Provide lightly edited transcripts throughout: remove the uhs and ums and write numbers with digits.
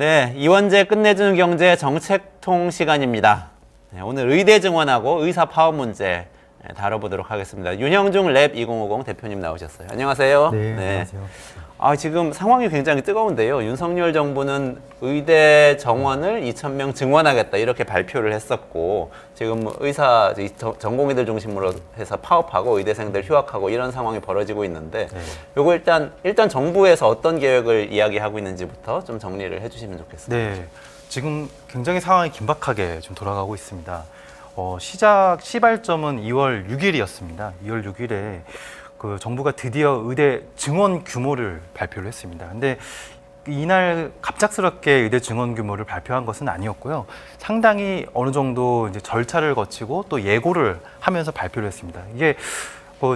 네, 이원재 끝내주는 경제 정책통 시간입니다. 네, 오늘 의대 증원하고 의사 파업 문제 다뤄보도록 하겠습니다. 윤형중 랩 2050 대표님 나오셨어요. 안녕하세요. 네, 안녕하세요. 지금 상황이 굉장히 뜨거운데요. 윤석열 정부는 의대 정원을 2,000명 증원하겠다 이렇게 발표를 했었고, 지금 의사 전공의들 중심으로 해서 파업하고 의대생들 휴학하고 이런 상황이 벌어지고 있는데, 요거 일단 정부에서 어떤 계획을 이야기하고 있는지부터 좀 정리를 해주시면 좋겠습니다. 네, 지금 굉장히 상황이 긴박하게 좀 돌아가고 있습니다. 시발점은 2월 6일이었습니다. 2월 6일에 그 정부가 드디어 의대 증원 규모를 발표를 했습니다. 근데 이날 갑작스럽게 의대 증원 규모를 발표한 것은 아니었고요. 상당히 어느 정도 이제 절차를 거치고 또 예고를 하면서 발표를 했습니다. 이게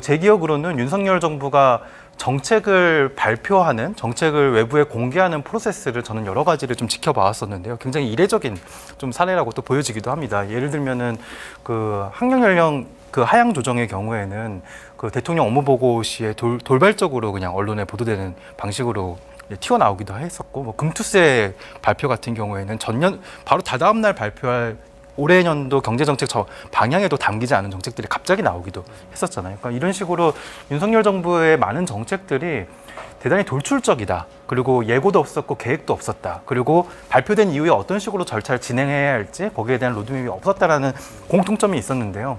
제 기억으로는 윤석열 정부가 정책을 발표하는, 정책을 외부에 공개하는 프로세스를 저는 여러 가지를 좀 지켜봐왔었는데요. 굉장히 이례적인 좀 사례라고 또 보여지기도 합니다. 예를 들면은 그 학령 연령 그 하향 조정의 경우에는 그 대통령 업무보고 시에 돌발적으로 그냥 언론에 보도되는 방식으로 튀어나오기도 했었고, 금투세 발표 같은 경우에는 전년 바로 다다음 날 발표할 올해 년도 경제정책 방향에도 담기지 않은 정책들이 갑자기 나오기도 했었잖아요. 그러니까 이런 식으로 윤석열 정부의 많은 정책들이 대단히 돌출적이다. 그리고 예고도 없었고 계획도 없었다. 그리고 발표된 이후에 어떤 식으로 절차를 진행해야 할지 거기에 대한 로드맵이 없었다라는 공통점이 있었는데요.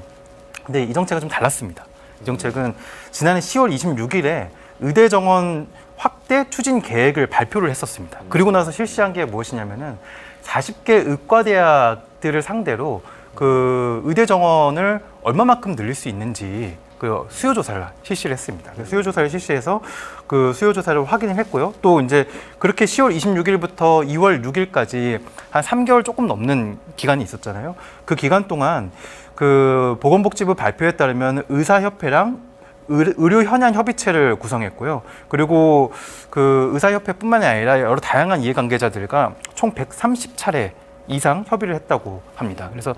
근데 이 정책은 좀 달랐습니다. 이 정책은 지난해 10월 26일에 의대 정원 확대 추진 계획을 발표를 했었습니다. 그리고 나서 실시한 게 무엇이냐면은 40개 의과대학들을 상대로 그 의대 정원을 얼마만큼 늘릴 수 있는지 그 수요조사를 실시를 했습니다. 수요조사를 실시해서 그 수요조사를 확인을 했고요. 또 이제 그렇게 10월 26일부터 2월 6일까지 한 3개월 조금 넘는 기간이 있었잖아요. 그 기간 동안 그 보건복지부 발표에 따르면 의사협회랑 의료 현안 협의체를 구성했고요. 그리고 그 의사협회뿐만이 아니라 여러 다양한 이해관계자들과 총 130차례 이상 협의를 했다고 합니다. 그래서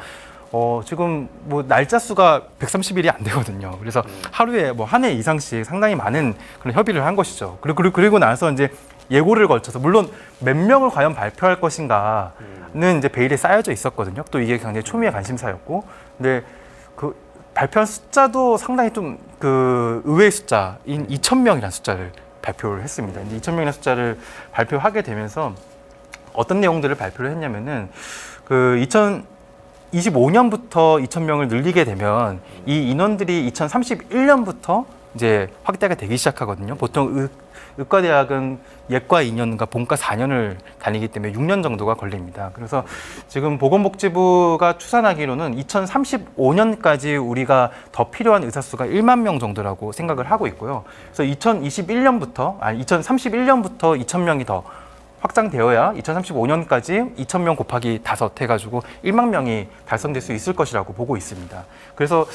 지금 날짜 수가 130일이 안 되거든요. 그래서 하루에 한 해 이상씩 상당히 많은 그런 협의를 한 것이죠. 그리고 나서 이제 예고를 거쳐서 물론 몇 명을 과연 발표할 것인가는 이제 베일에 쌓여져 있었거든요. 또 이게 굉장히 초미의 관심사였고, 근데 그 발표한 숫자도 상당히 좀 그 의외의 숫자인 2,000명이라는 숫자를 발표를 했습니다. 이제 2,000명이라는 숫자를 발표하게 되면서 어떤 내용들을 발표를 했냐면은 그 2025년부터 2,000명을 늘리게 되면 이 인원들이 2031년부터 이제 확대가 되기 시작하거든요. 보통 의과대학은 예과 2년과 본과 4년을 다니기 때문에 6년 정도가 걸립니다. 그래서 지금 보건복지부가 추산하기로는 2035년까지 우리가 더 필요한 의사 수가 1만 명 정도라고 생각을 하고 있고요. 그래서 2031년부터 2,000명이 더 확장되어야 2035년까지 2,000명 곱하기 5 해가지고 1만 명이 달성될 수 있을 것이라고 보고 있습니다. 그래서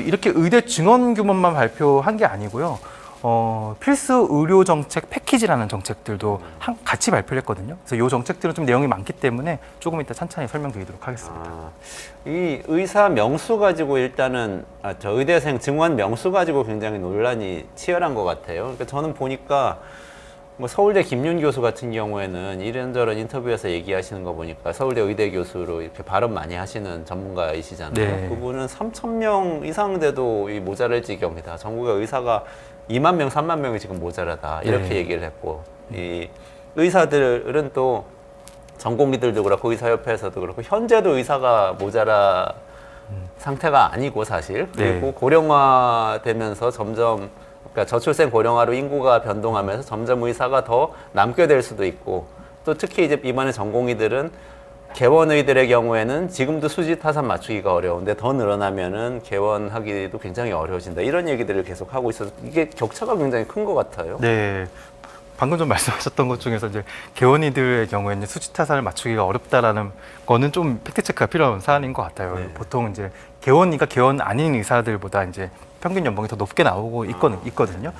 이렇게 의대 증원 규모만 발표한 게 아니고요. 필수 의료 정책 패키지라는 정책들도 같이 발표를 했거든요. 그래서 이 정책들은 좀 내용이 많기 때문에 조금 이따 천천히 설명드리도록 하겠습니다. 이 의사 명수 가지고 일단은 저 의대생 증원 명수 가지고 굉장히 논란이 치열한 것 같아요. 그러니까 저는 보니까 서울대 김윤 교수 같은 경우에는 이런저런 인터뷰에서 얘기하시는 거 보니까 서울대 의대 교수로 이렇게 발언 많이 하시는 전문가이시잖아요. 네. 그분은 3,000명 이상 돼도 모자랄 지경이다. 전국의 의사가 2만 명, 3만 명이 지금 모자라다. 이렇게 얘기를 했고, 이 의사들은 또 전공의들도 그렇고 의사협회에서도 그렇고 현재도 의사가 모자라 상태가 아니고 사실. 그리고 고령화되면서 점점 그러니까 저출생 고령화로 인구가 변동하면서 점점 의사가 더 남게 될 수도 있고, 또 특히 이제 이번에 전공의들은 개원의들의 경우에는 지금도 수지 타산 맞추기가 어려운데 더 늘어나면은 개원하기도 굉장히 어려워진다. 이런 얘기들을 계속 하고 있어서 이게 격차가 굉장히 큰 것 같아요. 네. 방금 좀 말씀하셨던 것 중에서 이제 개원이들의 경우에는 수치 타산을 맞추기가 어렵다라는 거는 좀 팩트 체크가 필요한 사안인 것 같아요. 네. 보통 이제 개원이가 개원 아닌 의사들보다 이제 평균 연봉이 더 높게 나오고 있거든요.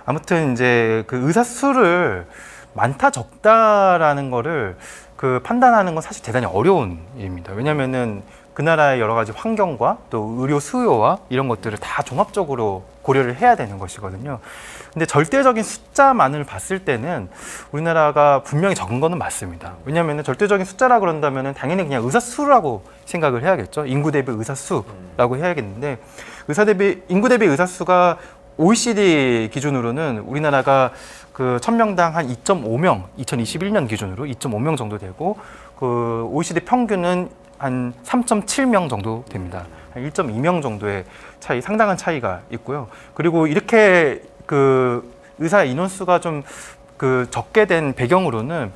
아무튼 이제 그 의사 수를 많다 적다라는 거를 그 판단하는 건 사실 대단히 어려운 일입니다. 왜냐면은 그 나라의 여러 가지 환경과 또 의료 수요와 이런 것들을 다 종합적으로 고려를 해야 되는 것이거든요. 근데 절대적인 숫자만을 봤을 때는 우리나라가 분명히 적은 거는 맞습니다. 왜냐하면 절대적인 숫자라 그런다면 당연히 그냥 의사 수라고 생각을 해야겠죠. 인구 대비 의사 수라고 해야겠는데 인구 대비 의사 수가 OECD 기준으로는 우리나라가 그 1000명당 한 2.5명, 2021년 기준으로 2.5명 정도 되고 그 OECD 평균은 한 3.7명 정도 됩니다. 한 1.2명 정도의 차이, 상당한 차이가 있고요. 그리고 이렇게 그 의사 인원수가 좀 그 적게 된 배경으로는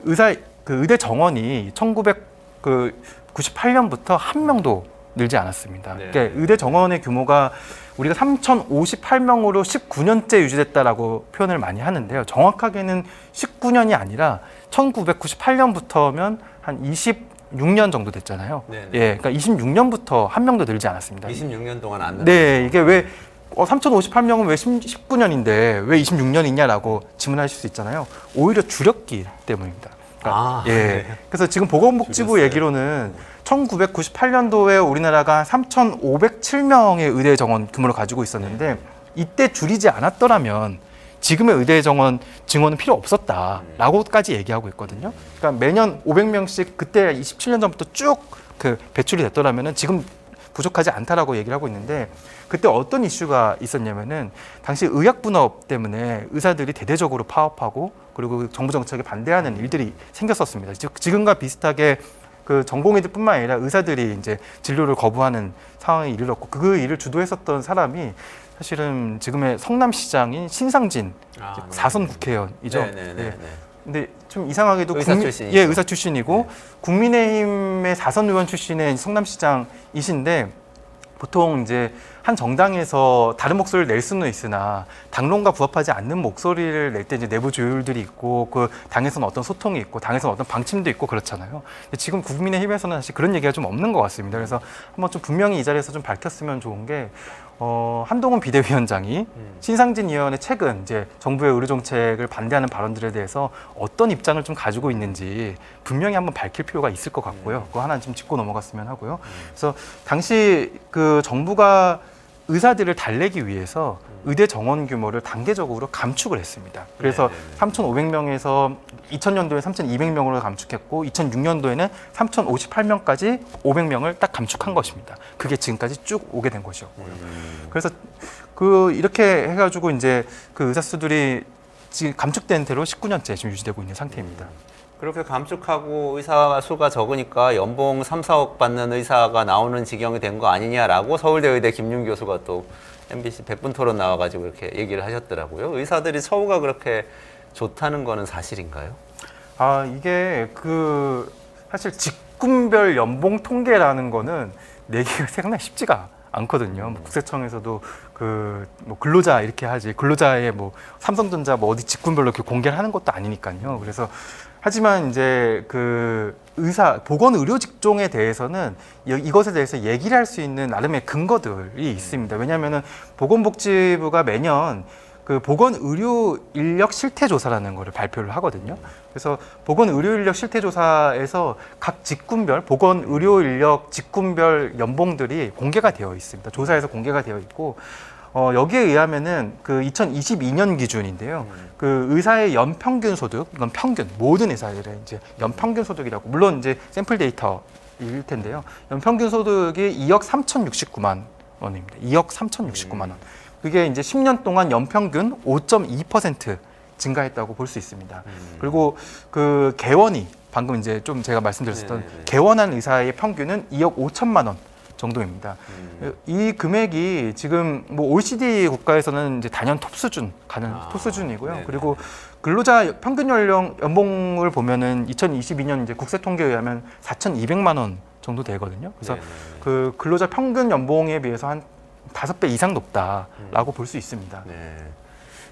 의대 정원이 1998년부터 한 명도 늘지 않았습니다. 네. 그러니까 의대 정원의 규모가 우리가 3,058명으로 19년째 유지됐다라고 표현을 많이 하는데요. 정확하게는 19년이 아니라 1998년부터면 한 26년 정도 됐잖아요. 네네. 예, 그러니까 26년부터 한 명도 늘지 않았습니다. 26년 동안 안 네, 이게 왜 3,058명은 왜 19년인데 왜 26년이냐라고 질문하실 수 있잖아요. 오히려 줄였기 때문입니다. 그러니까, 예. 네. 그래서 지금 보건복지부 줄였어요. 얘기로는 1998년도에 우리나라가 3,507명의 의대 정원 규모를 가지고 있었는데 이때 줄이지 않았더라면 지금의 의대 정원 증원은 필요 없었다라고까지 얘기하고 있거든요. 그러니까 매년 500명씩 그때 27년 전부터 쭉 그 배출이 됐더라면은 지금 부족하지 않다라고 얘기를 하고 있는데 그때 어떤 이슈가 있었냐면은 당시 의약분업 때문에 의사들이 대대적으로 파업하고 그리고 정부 정책에 반대하는 일들이 생겼었습니다. 지금과 비슷하게 그 전공의들뿐만 아니라 의사들이 이제 진료를 거부하는 상황에 이르렀고 그 일을 주도했었던 사람이 사실은 지금의 성남시장인 신상진 네. 4선 국회의원이죠. 네네네. 예. 근데 좀 이상하게도 의사 출신이죠. 예, 의사 출신이고 국민의힘의 4선 의원 출신의 성남시장이신데 보통 이제 한 정당에서 다른 목소리를 낼 수는 있으나 당론과 부합하지 않는 목소리를 낼 때 이제 내부 조율들이 있고 그 당에서는 어떤 소통이 있고 당에서는 어떤 방침도 있고 그렇잖아요. 근데 지금 국민의힘에서는 사실 그런 얘기가 좀 없는 것 같습니다. 그래서 한번 좀 분명히 이 자리에서 좀 밝혔으면 좋은 게 한동훈 비대위원장이 신상진 의원의 최근 이제 정부의 의료 정책을 반대하는 발언들에 대해서 어떤 입장을 좀 가지고 있는지 분명히 한번 밝힐 필요가 있을 것 같고요. 그거 하나 좀 짚고 넘어갔으면 하고요. 그래서 당시 그 정부가 의사들을 달래기 위해서 의대 정원 규모를 단계적으로 감축을 했습니다. 그래서 3,500명에서 2000년도에 3,200명으로 감축했고 2006년도에는 3,058명까지 500명을 딱 감축한 것입니다. 그게 지금까지 쭉 오게 된 것이었고요. 그래서 이렇게 해가지고 이제 그 의사 수들이 지금 감축된 대로 19년째 지금 유지되고 있는 상태입니다. 그렇게 감축하고 의사 수가 적으니까 연봉 3, 4억 받는 의사가 나오는 지경이 된 거 아니냐라고 서울대 의대 김윤 교수가 또 MBC 100분 토론 나와가지고 이렇게 얘기를 하셨더라고요. 의사들이 처우가 그렇게 좋다는 거는 사실인가요? 이게 사실 직군별 연봉 통계라는 거는 내기가 상당히 쉽지가 않거든요. 국세청에서도 뭐 근로자 이렇게 하지 근로자의 뭐 삼성전자 뭐 어디 직군별로 이렇게 공개를 하는 것도 아니니까요. 그래서 하지만 이제 보건 의료 직종에 대해서는 이것에 대해서 얘기를 할 수 있는 나름의 근거들이 있습니다. 왜냐하면은 보건복지부가 매년 그 보건 의료 인력 실태 조사라는 거를 발표를 하거든요. 그래서 보건 의료 인력 실태 조사에서 각 직군별 보건 의료 인력 직군별 연봉들이 공개가 되어 있습니다. 조사에서 공개가 되어 있고 여기에 의하면은 그 2022년 기준인데요. 그 의사의 연평균 소득, 이건 평균, 모든 의사들의 이제 연평균 소득이라고, 물론 이제 샘플 데이터일 텐데요. 연평균 소득이 2억 3,069만 원입니다. 2억 3,069만 원. 그게 이제 10년 동안 연평균 5.2% 증가했다고 볼 수 있습니다. 그리고 그 개원이 방금 이제 좀 제가 말씀드렸었던 개원한 의사의 평균은 2억 5천만 원 정도입니다. 이 금액이 지금 뭐 OECD 국가에서는 이제 단연 톱 수준, 톱 수준이고요. 네네. 그리고 근로자 평균 연봉을 보면은 2022년 이제 국세 통계에 의하면 4,200만 원 정도 되거든요. 그래서 네네. 그 근로자 평균 연봉에 비해서 한 5배 이상 높다라고 볼 수 있습니다. 네.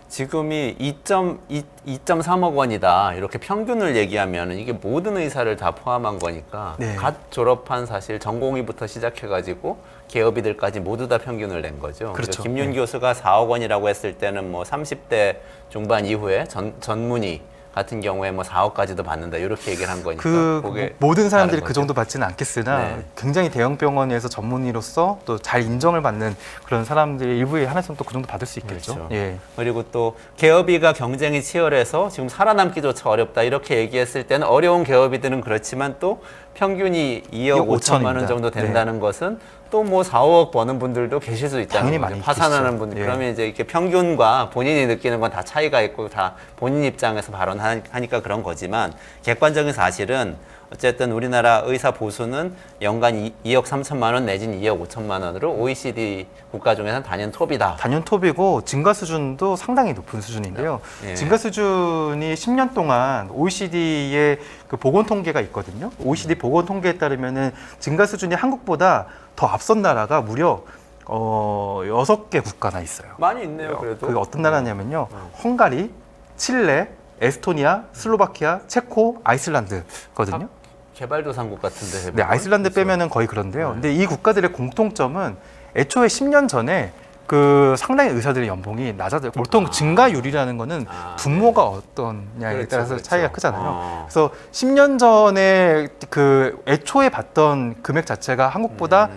지금이 2.3억 원이다 이렇게 평균을 얘기하면 이게 모든 의사를 다 포함한 거니까 네. 갓 졸업한 사실 전공의부터 시작해가지고 개업이들까지 모두 다 평균을 낸 거죠. 그렇죠. 그래서 김윤 네. 교수가 4억 원이라고 했을 때는 뭐 30대 중반 이후에 전문의 같은 경우에 뭐 4억까지도 받는다 이렇게 얘기를 한 거니까 그 그게 모든 사람들이 다른 그 거죠. 정도 받지는 않겠으나 네. 굉장히 대형 병원에서 전문의로서 또 잘 인정을 받는 그런 사람들의 일부에 한해서는 또 그 정도 받을 수 있겠죠. 그렇죠. 예. 그리고 또 개업이가 경쟁이 치열해서 지금 살아남기조차 어렵다 이렇게 얘기했을 때는 어려운 개업이들은 그렇지만 또 평균이 2억 5천만 원 5천입니다. 정도 된다는 것은 또 뭐 4억 버는 분들도 계실 수 있다는 당연히 거죠. 많이 파산하는 계시죠. 분들. 예. 그러면 이제 이렇게 평균과 본인이 느끼는 건 다 차이가 있고 다 본인 입장에서 발언하니까 그런 거지만 객관적인 사실은 어쨌든 우리나라 의사 보수는 연간 2억 3천만 원 내지는 2억 5천만 원으로 OECD 국가 중에서는 단연 톱이다. 단연 톱이고 증가 수준도 상당히 높은 수준인데요. 예. 증가 수준이 10년 동안 OECD의 그 보건 통계가 있거든요. OECD 보건 통계에 따르면은 증가 수준이 한국보다 더 앞선 나라가 무려 6개 국가나 있어요. 많이 있네요, 그래도. 그게 어떤 나라냐면요. 헝가리, 칠레, 에스토니아, 슬로바키아, 체코, 아이슬란드거든요. 개발도상국 같은데. 네, 대부분? 아이슬란드 그렇죠. 빼면은 거의 그런데요. 근데 이 국가들의 공통점은 애초에 10년 전에 그 상당히 의사들의 연봉이 낮아져요. 보통 증가율이라는 거는 분모가 어떠냐에 그렇죠, 따라서 그렇죠. 차이가 크잖아요. 그래서 10년 전에 그 애초에 받던 금액 자체가 한국보다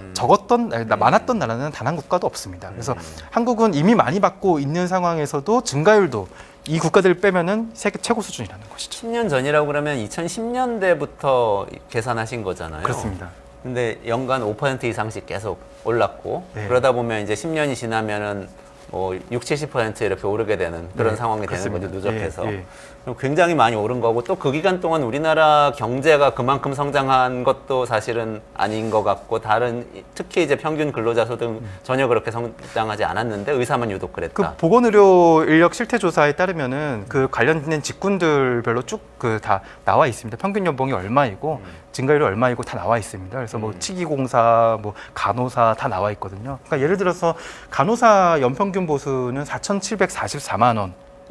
많았던 나라는 단 한 국가도 없습니다. 그래서 한국은 이미 많이 받고 있는 상황에서도 증가율도 이 국가들을 빼면은 세계 최고 수준이라는 것이죠. 10년 전이라고 그러면 2010년대부터 계산하신 거잖아요. 그렇습니다. 근데 연간 5% 이상씩 계속 올랐고 네. 그러다 보면 이제 10년이 지나면은 뭐 60, 70% 이렇게 오르게 되는 그런 네, 상황이 그렇습니다. 되는 거죠. 누적해서. 예, 예. 그럼 굉장히 많이 오른 거고 또 그 기간 동안 우리나라 경제가 그만큼 성장한 것도 사실은 아닌 것 같고 다른 특히 이제 평균 근로자 소득 전혀 그렇게 성장하지 않았는데 의사만 유독 그 그랬다. 보건의료 인력 실태 조사에 따르면은 그 관련된 직군들별로 쭉 그 다 나와 있습니다. 평균 연봉이 얼마이고 증가율이 얼마이고 다 나와 있습니다. 그래서 뭐 치기공사, 뭐 간호사 다 나와 있거든요. 그러니까 예를 들어서 간호사 연평균 보수는 4,744만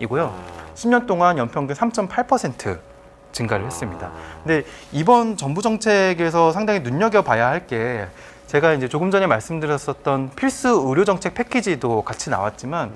원이고요. 10년 동안 연평균 3.8% 증가를 했습니다. 근데 이번 정부 정책에서 상당히 눈여겨봐야 할 게 제가 이제 조금 전에 말씀드렸었던 필수 의료 정책 패키지도 같이 나왔지만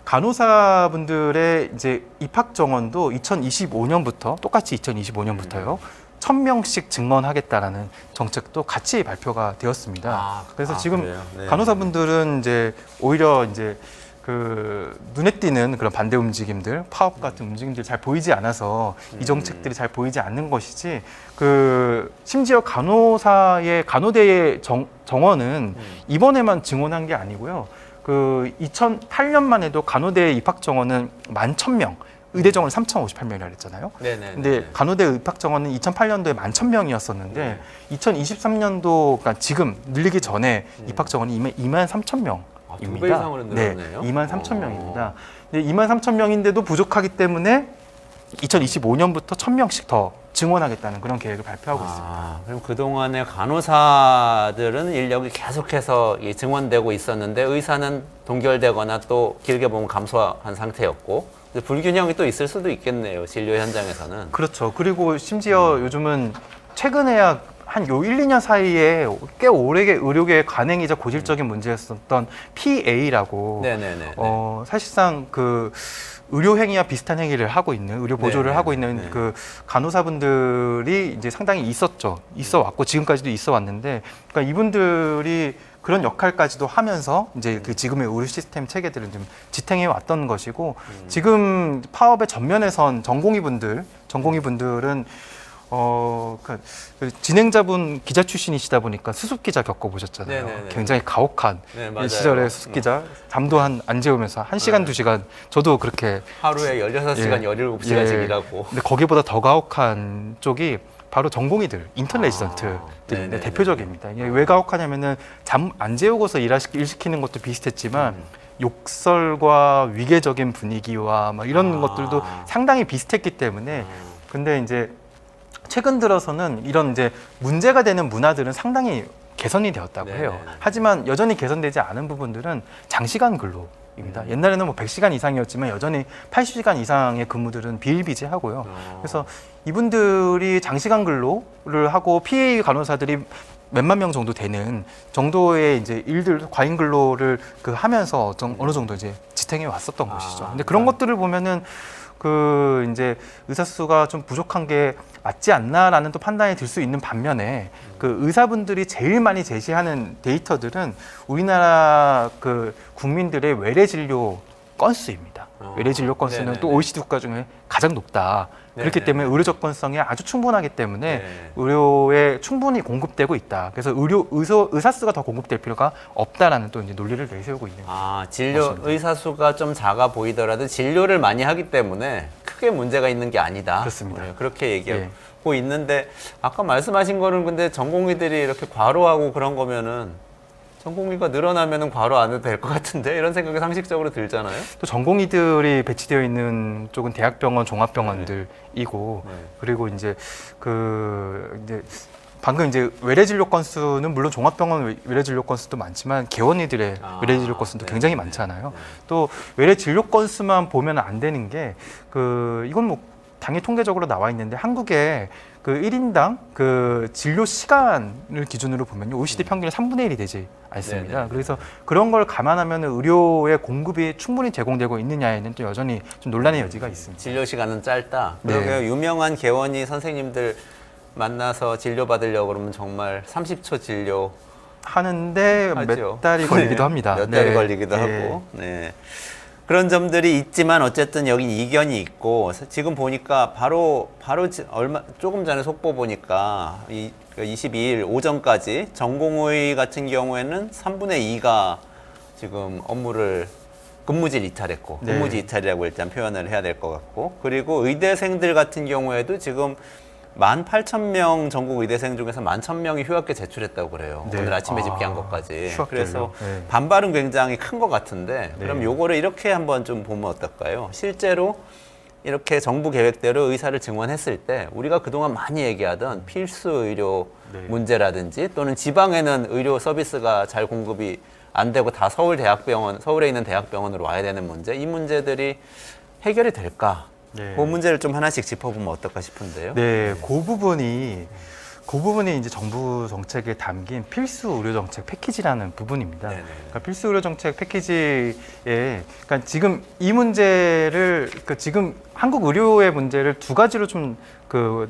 간호사분들의 이제 입학 정원도 2025년부터 똑같이 2025년부터요. 1,000명씩 증원하겠다라는 정책도 같이 발표가 되었습니다. 그래서 지금 그래요? 네. 간호사분들은 이제 오히려 이제 그 눈에 띄는 그런 반대 움직임들, 파업 같은 움직임들이 잘 보이지 않아서 이 정책들이 잘 보이지 않는 것이지 그 심지어 간호사의 간호대의 정원은 이번에만 증원한 게 아니고요. 그 2008년만 해도 간호대 입학 정원은 11,000명, 의대 정원은 3,058명이라 그랬잖아요. 네네. 근데 간호대 입학 정원은 2008년도에 11,000명이었었는데 2023년도 그러니까 지금 늘리기 전에 입학 정원이 23,000명. 두 배 이상으로 늘었네요. 23,000명입니다. 23,000명인데도 부족하기 때문에 2025년부터 1,000명씩 더 증원하겠다는 그런 계획을 발표하고 있습니다. 그럼 그동안에 간호사들은 인력이 계속해서 증원되고 있었는데 의사는 동결되거나 또 길게 보면 감소한 상태였고 불균형이 또 있을 수도 있겠네요. 진료 현장에서는. 그렇죠. 그리고 심지어 요즘은 최근에야 한 요 1, 2년 사이에 꽤 오래 의료계의 관행이자 고질적인 문제였었던 PA라고 네네네. 사실상 그 의료 행위와 비슷한 행위를 하고 있는 의료 보조를 네네. 하고 있는 네. 그 간호사분들이 이제 상당히 있어 왔고 지금까지도 있어 왔는데 그러니까 이분들이 그런 역할까지도 하면서 이제 그 지금의 의료 시스템 체계들을 좀 지탱해 왔던 것이고 지금 파업의 전면에 선 전공의분들은 그 진행자분 기자 출신이시다 보니까 수습 기자 겪어보셨잖아요. 네네네. 굉장히 가혹한 네, 맞아요. 시절의 수습 기자 잠도 안 재우면서 1시간, 2시간 저도 그렇게 하루에 16시간, 17시간씩 예. 일하고. 근데 거기보다 더 가혹한 쪽이 바로 전공의들, 인턴 레지던트들인데 네네네. 대표적입니다. 이게 왜 가혹하냐면은 잠 안 재우고서 일 시키는 것도 비슷했지만 욕설과 위계적인 분위기와 막 이런 것들도 상당히 비슷했기 때문에 근데 이제 최근 들어서는 이런 이제 문제가 되는 문화들은 상당히 개선이 되었다고 네네. 해요. 하지만 여전히 개선되지 않은 부분들은 장시간 근로입니다. 옛날에는 뭐 100시간 이상이었지만 여전히 80시간 이상의 근무들은 비일비재하고요. 그래서 이분들이 장시간 근로를 하고 PA 간호사들이 몇만 명 정도 되는 정도의 이제 일들 과잉 근로를 그 하면서 어느 정도 이제 지탱해 왔었던 것이죠. 근데 그런 것들을 보면은 그 이제 의사 수가 좀 부족한 게 맞지 않나라는 또 판단이 들 수 있는 반면에 그 의사분들이 제일 많이 제시하는 데이터들은 우리나라 그 국민들의 외래 진료 건수입니다. 외래 진료 건수는 네네네. 또 OECD 국가 중에 가장 높다. 그렇기 네네네. 때문에 의료 접근성이 아주 충분하기 때문에 네. 의료에 충분히 공급되고 있다. 그래서 의사 수가 더 공급될 필요가 없다라는 또 이제 논리를 내세우고 있는. 진료 맞습니다. 의사 수가 좀 작아 보이더라도 진료를 많이 하기 때문에 크게 문제가 있는 게 아니다. 그렇습니다. 그렇게 얘기하고 예. 있는데 아까 말씀하신 거는 근데 전공의들이 이렇게 과로하고 그런 거면은 전공의가 늘어나면은 과로 안 해도 될 것 같은데 이런 생각이 상식적으로 들잖아요. 또 전공의들이 배치되어 있는 쪽은 대학병원, 종합병원들이고 네. 그리고 이제 이제 방금 이제 외래 진료 건수는 물론 종합병원 외래 진료 건수도 많지만 개원의들의 외래 진료 건수도 네, 굉장히 네, 많잖아요. 네. 또 외래 진료 건수만 보면 안 되는 게 이건 뭐 당연히 통계적으로 나와 있는데 한국의 그 1인당 그 진료 시간을 기준으로 보면요. OECD 평균의 3분의 1이 되지 않습니다. 네네. 그래서 그런 걸 감안하면 의료의 공급이 충분히 제공되고 있느냐에는 또 여전히 좀 논란의 여지가 있습니다. 진료 시간은 짧다. 네. 그러게 유명한 개원의 선생님들 만나서 진료 받으려고 그러면 정말 30초 진료 하는데 하죠. 몇 달이 걸리기도 합니다. 몇 달이 네. 걸리기도 네. 하고. 네. 그런 점들이 있지만 어쨌든 여기 이견이 있고 지금 보니까 바로 조금 전에 속보 보니까 22일 오전까지 전공의 같은 경우에는 3분의 2가 지금 업무를 근무질 이탈했고 네. 근무지 이탈이라고 일단 표현을 해야 될 것 같고 그리고 의대생들 같은 경우에도 지금 18,000명 전국 의대생 중에서 11,000명이 휴학계 제출했다고 그래요. 네. 오늘 아침에 집계한 것까지. 휴학계를요? 그래서 네. 반발은 굉장히 큰 것 같은데 네. 그럼 요거를 이렇게 한번 좀 보면 어떨까요? 실제로 이렇게 정부 계획대로 의사를 증원했을 때 우리가 그동안 많이 얘기하던 필수 의료 네. 문제라든지 또는 지방에는 의료 서비스가 잘 공급이 안 되고 다 서울에 있는 대학병원으로 와야 되는 문제, 이 문제들이 해결이 될까? 네. 그 문제를 좀 하나씩 짚어보면 어떨까 싶은데요. 네, 그 부분이 이제 정부 정책에 담긴 필수 의료 정책 패키지라는 부분입니다. 네네. 그러니까 필수 의료 정책 패키지에, 그러니까 지금 이 문제를, 지금 한국 의료의 문제를 두 가지로 좀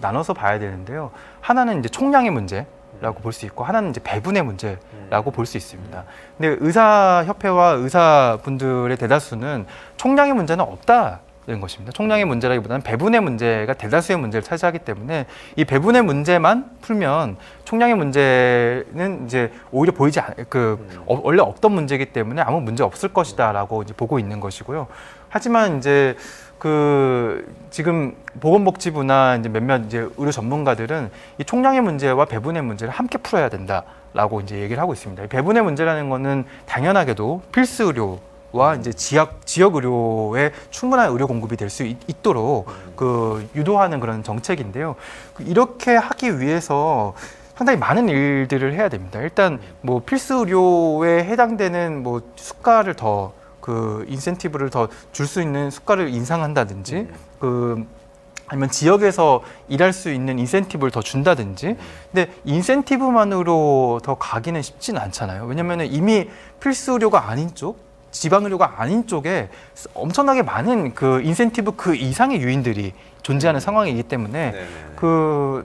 나눠서 봐야 되는데요. 하나는 이제 총량의 문제라고 볼 수 있고, 하나는 이제 배분의 문제라고 볼 수 있습니다. 근데 의사협회와 의사분들의 대다수는 총량의 문제는 없다. 는 것입니다. 총량의 문제라기보다는 배분의 문제가 대다수의 문제를 차지하기 때문에 이 배분의 문제만 풀면 총량의 문제는 이제 오히려 보이지 원래 없던 문제이기 때문에 아무 문제 없을 것이다라고 이제 보고 있는 것이고요. 하지만 이제 지금 보건복지부나 이제 몇몇 이제 의료 전문가들은 이 총량의 문제와 배분의 문제를 함께 풀어야 된다라고 이제 얘기를 하고 있습니다. 이 배분의 문제라는 거는 당연하게도 필수 의료와 이제 지역 의료에 충분한 의료 공급이 될 수 있도록 유도하는 그런 정책인데요. 이렇게 하기 위해서 상당히 많은 일들을 해야 됩니다. 일단 뭐 필수 의료에 해당되는 뭐 수가를 더 인센티브를 더 줄 수 있는 수가를 인상한다든지 아니면 지역에서 일할 수 있는 인센티브를 더 준다든지. 근데 인센티브만으로 더 가기는 쉽지는 않잖아요. 왜냐면은 이미 필수 의료가 아닌 쪽, 지방 의료가 아닌 쪽에 엄청나게 많은 인센티브 이상의 요인들이 존재하는 상황이기 때문에 네네네.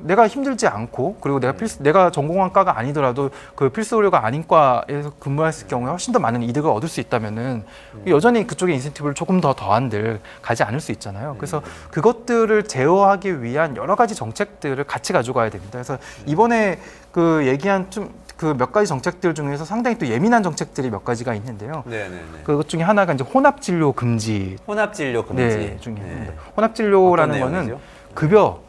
내가 힘들지 않고 그리고 내가 전공한 과가 아니더라도 필수 의료가 아닌 과에서 근무했을 경우에 훨씬 더 많은 이득을 얻을 수 있다면은 여전히 그쪽에 인센티브를 조금 더 더한들 가지 않을 수 있잖아요. 그래서 그것들을 제어하기 위한 여러 가지 정책들을 같이 가져가야 됩니다. 그래서 이번에 얘기한 몇 가지 정책들 중에서 상당히 또 예민한 정책들이 몇 가지가 있는데요. 네네네. 그것 중에 하나가 이제 혼합 진료 금지. 혼합 진료 금지. 네, 중에 있습니다. 혼합 진료라는 어떤 거는 내용이죠?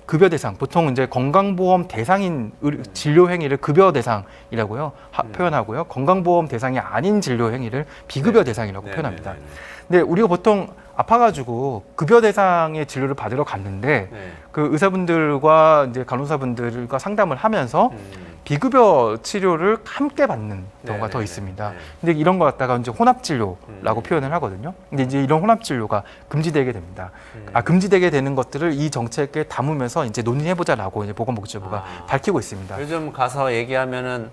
급여 대상, 보통 이제 건강보험 대상인 진료 행위를 급여 대상이라고요 표현하고요. 건강보험 대상이 아닌 진료 행위를 비급여 대상이라고 표현합니다. 근데 우리가 보통 아파가지고 급여 대상의 진료를 받으러 갔는데 네. 의사분들과 이제 간호사분들과 상담을 하면서 비급여 치료를 함께 받는 경우가 더 있습니다. 근데 이런 거 갖다가 이제 혼합 진료라고 표현을 하거든요. 근데 이제 이런 혼합 진료가 금지되게 됩니다. 금지되게 되는 것들을 이 정책에 담으면서 이제 논의해보자라고 이제 보건복지부가 밝히고 있습니다. 요즘 가서 얘기하면은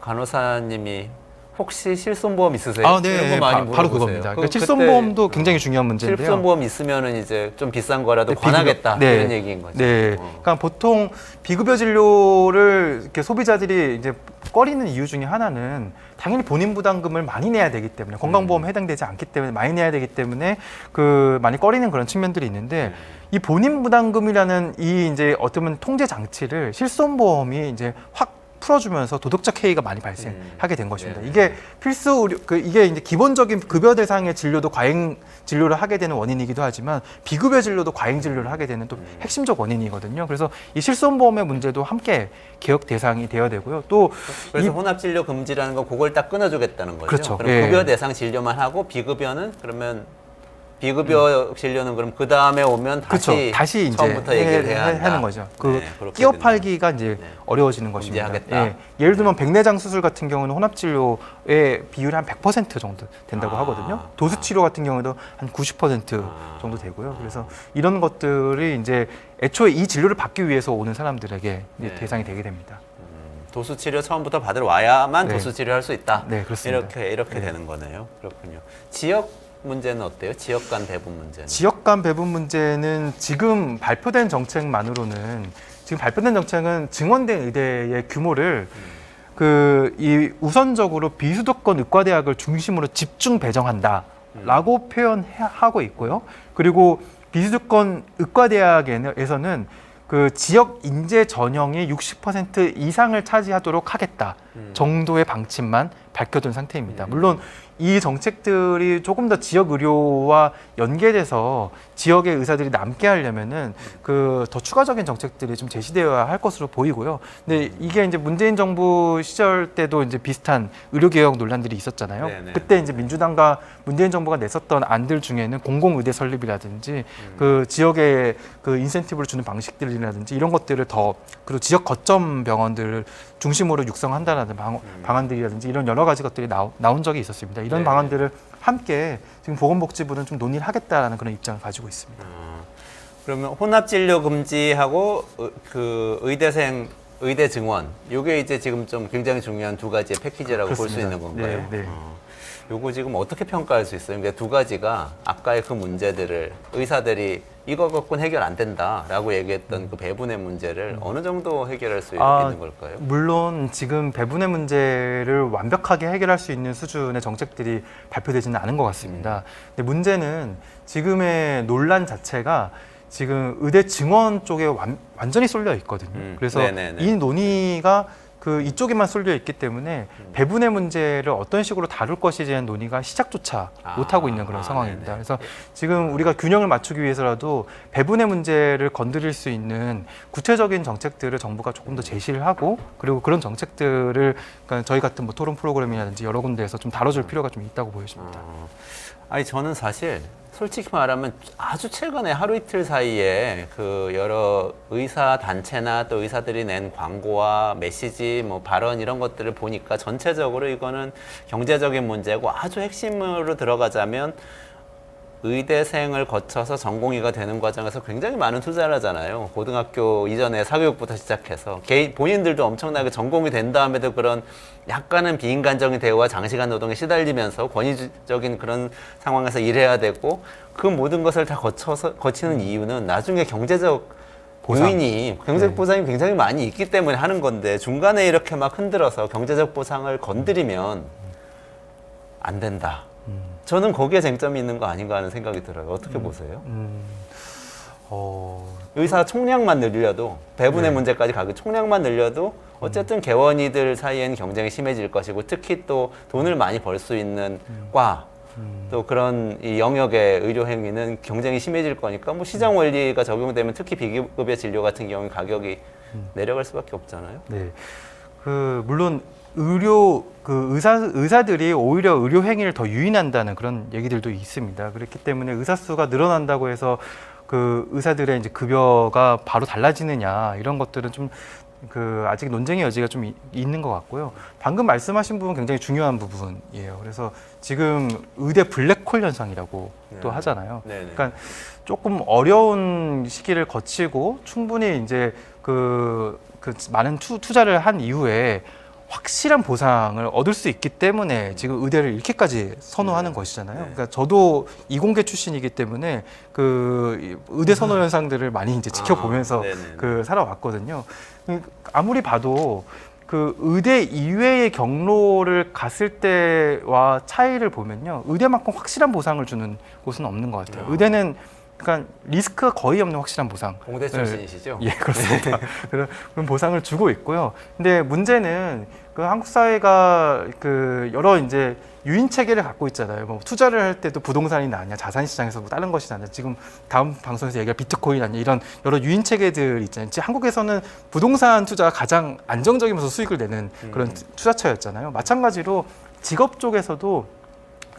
간호사님이 혹시 실손보험 있으세요? 아, 네, 이런 거 많이 바로 물어보세요. 그겁니다. 그러니까 실손보험도 굉장히 중요한 문제인데요. 실손보험 있으면은 이제 좀 비싼 거라도 네, 권하겠다 네. 이런 얘기인 거죠. 네, 그러니까 보통 비급여 진료를 이렇게 소비자들이 이제 꺼리는 이유 중에 하나는 당연히 본인 부담금을 많이 내야 되기 때문에 건강보험 해당되지 않기 때문에 많이 내야 되기 때문에 그 많이 꺼리는 그런 측면들이 있는데 이 본인 부담금이라는 이 이제 어쩌면 통제 장치를 실손보험이 이제 확 풀어주면서 도덕적 해이가 많이 발생하게 된 것입니다. 네. 이게 필수 의료, 이게 이제 기본적인 급여 대상의 진료도 과잉 진료를 하게 되는 원인이기도 하지만 비급여 진료도 과잉 진료를 하게 되는 또 핵심적 원인이거든요. 그래서 이 실손보험의 문제도 함께 개혁 대상이 되어야 되고요. 또 그래서 혼합진료 금지라는 건 그걸 딱 끊어주겠다는 거죠. 그렇죠. 그럼 예. 급여 대상 진료만 하고 비급여는 그러면 비급여 진료는 그럼 그 다음에 오면 다시 이제 처음부터 얘기를 해야 한다. 하는 거죠. 그 그렇게 끼어 된다. 팔기가 이제 네. 어려워지는 것입니다. 금지하겠다. 예. 예를 들면 백내장 수술 같은 경우는 혼합진료의 비율이 한 100% 정도 된다고 하거든요. 도수치료 같은 경우도 한 90% 정도 되고요. 그래서 이런 것들이 이제 애초에 이 진료를 받기 위해서 오는 사람들에게 이제 대상이 되게 됩니다. 도수 치료 처음부터 받으러 와야만 네. 도수 치료할 수 있다. 네, 그렇습니다. 이렇게 되는 거네요. 그렇군요. 지역 문제는 어때요? 지역 간 배분 문제는? 지역 간 배분 문제는 지금 발표된 정책만으로는 지금 발표된 정책은 증원된 의대의 규모를 이 우선적으로 비수도권 의과대학을 중심으로 집중 배정한다라고 표현하고 있고요. 그리고 비수도권 의과대학에서는 그 지역 인재 전형이 60% 이상을 차지하도록 하겠다 정도의 방침만 밝혀둔 상태입니다. 물론 이 정책들이 조금 더 지역 의료와 연계돼서 지역의 의사들이 남게 하려면은 그 더 추가적인 정책들이 좀 제시되어야 할 것으로 보이고요. 근데 이게 이제 문재인 정부 시절 때도 이제 비슷한 의료개혁 논란들이 있었잖아요. 네네. 그때 이제 민주당과 문재인 정부가 냈었던 안들 중에는 공공의대 설립이라든지 그 지역에 그 인센티브를 주는 방식들이라든지 이런 것들을 더 그리고 지역 거점 병원들을 중심으로 육성한다라는 방안들이라든지 이런 여러 가지 것들이 나온 적이 있었습니다. 이런 네. 방안들을 함께 지금 보건복지부는 좀 논의를 하겠다라는 그런 입장을 가지고 있습니다. 그러면 혼합진료 금지하고 그 의대 증원 이게 이제 지금 좀 굉장히 중요한 두 가지의 패키지라고 볼 수 그렇습니다. 있는 건가요? 네, 네. 요거 지금 어떻게 평가할 수 있어요? 그러니까 두 가지가 아까의 그 문제들을 의사들이 이거 갖고는 해결 안 된다라고 얘기했던 그 배분의 문제를 어느 정도 해결할 수 있는 걸까요? 물론 지금 배분의 문제를 완벽하게 해결할 수 있는 수준의 정책들이 발표되지는 않은 것 같습니다. 근데 문제는 지금의 논란 자체가 지금 의대 증원 쪽에 완전히 쏠려 있거든요. 그래서 네네네. 이 논의가 그 이쪽에만 쏠려 있기 때문에 배분의 문제를 어떤 식으로 다룰 것이에 대한 논의가 시작조차 못하고 있는 그런 상황입니다. 네네. 그래서 지금 우리가 균형을 맞추기 위해서라도 배분의 문제를 건드릴 수 있는 구체적인 정책들을 정부가 조금 더 제시를 하고 그리고 그런 정책들을 그러니까 저희 같은 뭐 토론 프로그램이라든지 여러 군데에서 좀 다뤄줄 필요가 좀 있다고 보여집니다. 아니 저는 사실 솔직히 말하면 아주 최근에 하루 이틀 사이에 그 여러 의사 단체나 또 의사들이 낸 광고와 메시지 뭐 발언 이런 것들을 보니까 전체적으로 이거는 경제적인 문제고 아주 핵심으로 들어가자면 의대생을 거쳐서 전공의가 되는 과정에서 굉장히 많은 투자를 하잖아요. 고등학교 이전에 사교육부터 시작해서 본인들도 엄청나게 전공이 된 다음에도 그런 약간은 비인간적인 대우와 장시간 노동에 시달리면서 권위적인 그런 상황에서 일해야 되고 그 모든 것을 다 거치는 이유는 나중에 경제적 요인이 경제적 보상이 굉장히 많이 있기 때문에 하는 건데 중간에 이렇게 막 흔들어서 경제적 보상을 건드리면 안 된다. 저는 거기에 쟁점이 있는 거 아닌가 하는 생각이 들어요. 어떻게 보세요? 의사 총량만 늘려도 배분의 문제까지 가고 총량만 늘려도 어쨌든 개원이들 사이엔 경쟁이 심해질 것이고 특히 또 돈을 많이 벌 수 있는 과 또 그런 이 영역의 의료 행위는 경쟁이 심해질 거니까 뭐 시장 원리가 적용되면 특히 비급여 진료 같은 경우는 가격이 내려갈 수밖에 없잖아요. 네. 물론 의사들이 오히려 의료 행위를 더 유인한다는 그런 얘기들도 있습니다. 그렇기 때문에 의사 수가 늘어난다고 해서 그 의사들의 이제 급여가 바로 달라지느냐 이런 것들은 좀 아직 논쟁의 여지가 좀 있는 것 같고요. 방금 말씀하신 부분 굉장히 중요한 부분이에요. 그래서 지금 의대 블랙홀 현상이라고 또 하잖아요. 네네. 그러니까 조금 어려운 시기를 거치고 충분히 이제 많은 투자를 한 이후에 확실한 보상을 얻을 수 있기 때문에 지금 의대를 이렇게까지 선호하는 것이잖아요. 네. 그러니까 저도 이공계 출신이기 때문에 그 의대 선호 현상들을 많이 이제 지켜보면서 네네. 그 살아왔거든요. 아무리 봐도 그 의대 이외의 경로를 갔을 때와 차이를 보면요, 의대만큼 확실한 보상을 주는 곳은 없는 것 같아요. 의대는 그러니까 리스크가 거의 없는 확실한 보상. 공대 출신이시죠? 예, 그렇습니다. 그런 보상을 주고 있고요. 근데 문제는 그 한국 사회가 그 여러 이제 유인 체계를 갖고 있잖아요. 뭐 투자를 할 때도 부동산이 아니야, 자산 시장에서 뭐 다른 것이 아니야. 지금 다음 방송에서 얘기할 비트코인 아니야, 이런 여러 유인 체계들 있잖아요. 지금 한국에서는 부동산 투자가 가장 안정적이면서 수익을 내는 그런 투자처였잖아요. 마찬가지로 직업 쪽에서도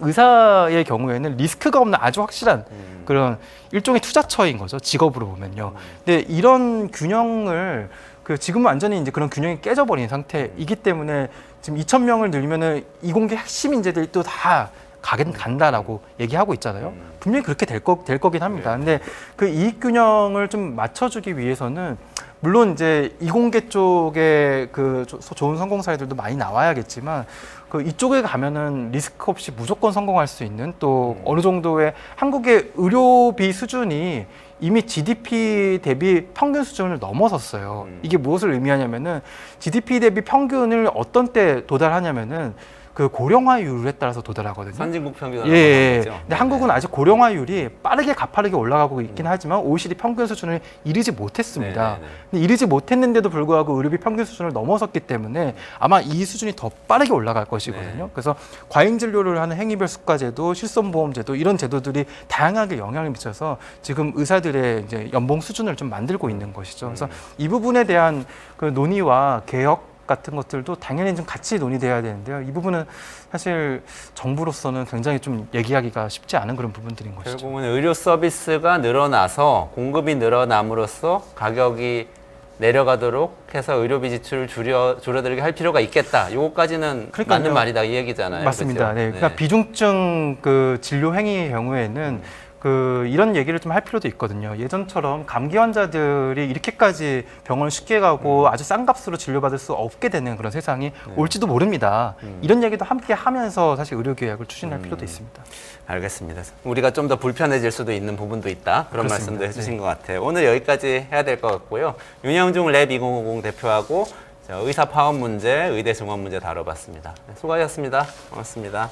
의사의 경우에는 리스크가 없는 아주 확실한 그런 일종의 투자처인 거죠. 직업으로 보면요. 근데 이런 균형을 그 지금은 완전히 이제 그런 균형이 깨져버린 상태이기 때문에 지금 2,000명을 늘리면은 이공계 핵심 인재들이 또 다 간다라고 얘기하고 있잖아요. 분명히 그렇게 될 거긴 합니다. 근데 그 이익 균형을 좀 맞춰주기 위해서는 물론 이제 이공계 쪽에 그 좋은 성공 사례들도 많이 나와야겠지만 그 이쪽에 가면은 리스크 없이 무조건 성공할 수 있는 또 어느 정도의 한국의 의료비 수준이 이미 GDP 대비 평균 수준을 넘어섰어요. 이게 무엇을 의미하냐면은 GDP 대비 평균을 어떤 때 도달하냐면은 그 고령화율에 따라서 도달하거든요. 선진국 평균으로 예. 거죠. 근데 한국은 아직 고령화율이 빠르게 가파르게 올라가고 있긴 하지만 OECD 평균 수준을 이르지 못했습니다. 네네네. 근데 이르지 못했는데도 불구하고 의료비 평균 수준을 넘어섰기 때문에 아마 이 수준이 더 빠르게 올라갈 것이거든요. 네. 그래서 과잉 진료를 하는 행위별 수가제도, 실손보험제도 이런 제도들이 다양하게 영향을 미쳐서 지금 의사들의 이제 연봉 수준을 좀 만들고 있는 것이죠. 그래서 이 부분에 대한 그 논의와 개혁 같은 것들도 당연히 좀 같이 논의돼야 되는데요. 이 부분은 사실 정부로서는 굉장히 좀 얘기하기가 쉽지 않은 그런 부분들인 것이죠. 결국은 의료 서비스가 늘어나서 공급이 늘어남으로써 가격이 내려가도록 해서 의료비 지출을 줄어들게 할 필요가 있겠다. 요거까지는 그러니까요. 맞는 말이다 이 얘기잖아요. 맞습니다. 그렇죠? 네. 그러니까 비중증 그 진료 행위의 경우에는 그 이런 얘기를 좀 할 필요도 있거든요. 예전처럼 감기 환자들이 이렇게까지 병원을 쉽게 가고 아주 싼 값으로 진료받을 수 없게 되는 그런 세상이 올지도 모릅니다. 이런 얘기도 함께 하면서 사실 의료 개혁을 추진할 필요도 있습니다. 알겠습니다. 우리가 좀 더 불편해질 수도 있는 부분도 있다. 그런 그렇습니다. 말씀도 해주신 것 같아요. 오늘 여기까지 해야 될 것 같고요. 윤영중 랩 2050 대표하고 의사 파업 문제, 의대 증원 문제 다뤄봤습니다. 수고하셨습니다. 고맙습니다.